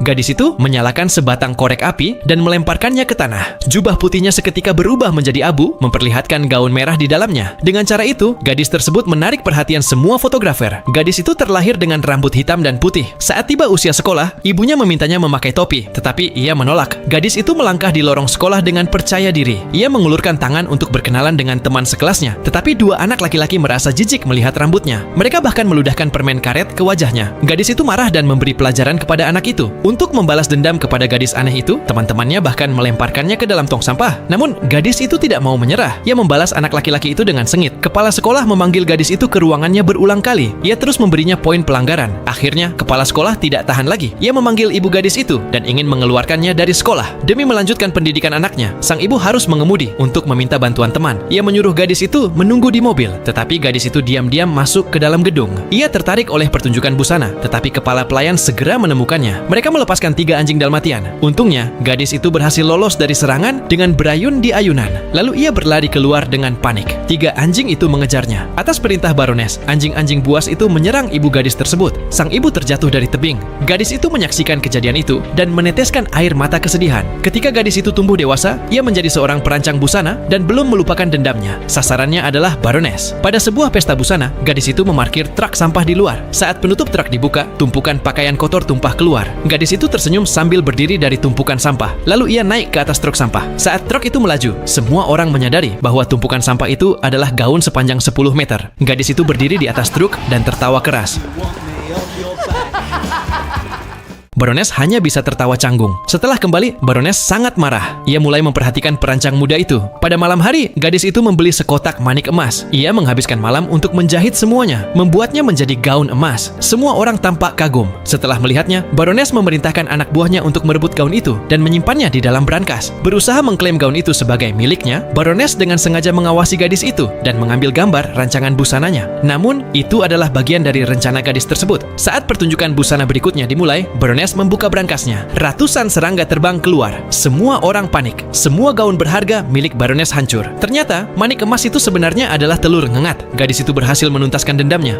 Gadis itu menyalakan sebatang korek api dan melemparkannya ke tanah. Jubah putihnya seketika berubah menjadi abu, memperlihatkan gaun merah di dalamnya. Dengan cara itu, gadis tersebut menarik perhatian semua fotografer. Gadis itu terlahir dengan rambut hitam dan putih. Saat tiba usia sekolah, ibunya memintanya memakai topi, tetapi ia menolak. Gadis itu melangkah di lorong sekolah dengan percaya diri. Ia mengulurkan tangan untuk berkenalan dengan teman sekelasnya, tetapi dua anak laki-laki merasa jijik melihat rambutnya. Mereka bahkan meludahkan permen karet ke wajahnya. Gadis itu marah dan memberi pelajaran kepada anak itu. Untuk membalas dendam kepada gadis aneh itu, teman-temannya bahkan melemparkannya ke dalam tong sampah. Namun, gadis itu tidak mau menyerah. Ia membalas anak laki-laki itu dengan sengit. Kepala sekolah memanggil gadis itu ke ruangannya berulang kali. Ia terus memberinya poin pelanggaran. Akhirnya, kepala sekolah tidak tahan lagi. Ia memanggil ibu gadis itu dan ingin mengeluarkannya dari sekolah. Demi melanjutkan pendidikan anaknya, sang ibu harus mengemudi untuk meminta bantuan teman. Ia menyuruh gadis itu menunggu di mobil, tetapi gadis itu diam-diam masuk ke dalam gedung. Ia tertarik oleh pertunjukan busana, tetapi kepala pelayan segera menemukannya. Mereka melepaskan 3 anjing Dalmatian. Untungnya, gadis itu berhasil lolos dari serangan dengan berayun di ayunan. Lalu ia berlari keluar dengan panik. 3 anjing itu mengejarnya. Atas perintah Baroness, anjing-anjing buas itu menyerang ibu gadis tersebut. Sang ibu terjatuh dari tebing. Gadis itu menyaksikan kejadian itu dan meneteskan air mata kesedihan. Ketika gadis itu tumbuh dewasa, ia menjadi seorang perancang busana dan belum melupakan dendamnya. Sasarannya adalah Baroness. Pada sebuah pesta busana, gadis itu memarkir truk sampah di luar. Saat penutup truk dibuka, tumpukan pakaian kotor tumpah keluar. Gadis itu tersenyum sambil berdiri dari tumpukan sampah. Lalu ia naik ke atas truk sampah. Saat truk itu melaju, semua orang menyadari bahwa tumpukan sampah itu adalah gaun sepanjang 10 meter. Gadis itu berdiri di atas truk dan tertawa keras. Baroness hanya bisa tertawa canggung. Setelah kembali, Baroness sangat marah. Ia mulai memperhatikan perancang muda itu. Pada malam hari, gadis itu membeli sekotak manik emas. Ia menghabiskan malam untuk menjahit semuanya, membuatnya menjadi gaun emas. Semua orang tampak kagum. Setelah melihatnya, Baroness memerintahkan anak buahnya untuk merebut gaun itu dan menyimpannya di dalam brankas. Berusaha mengklaim gaun itu sebagai miliknya, Baroness dengan sengaja mengawasi gadis itu dan mengambil gambar rancangan busananya. Namun, itu adalah bagian dari rencana gadis tersebut. Saat pertunjukan busana berikutnya dimulai, Baroness membuka brankasnya. Ratusan serangga terbang keluar. Semua orang panik. Semua gaun berharga milik Baroness hancur. Ternyata, manik emas itu sebenarnya adalah telur ngengat. Gadis itu berhasil menuntaskan dendamnya.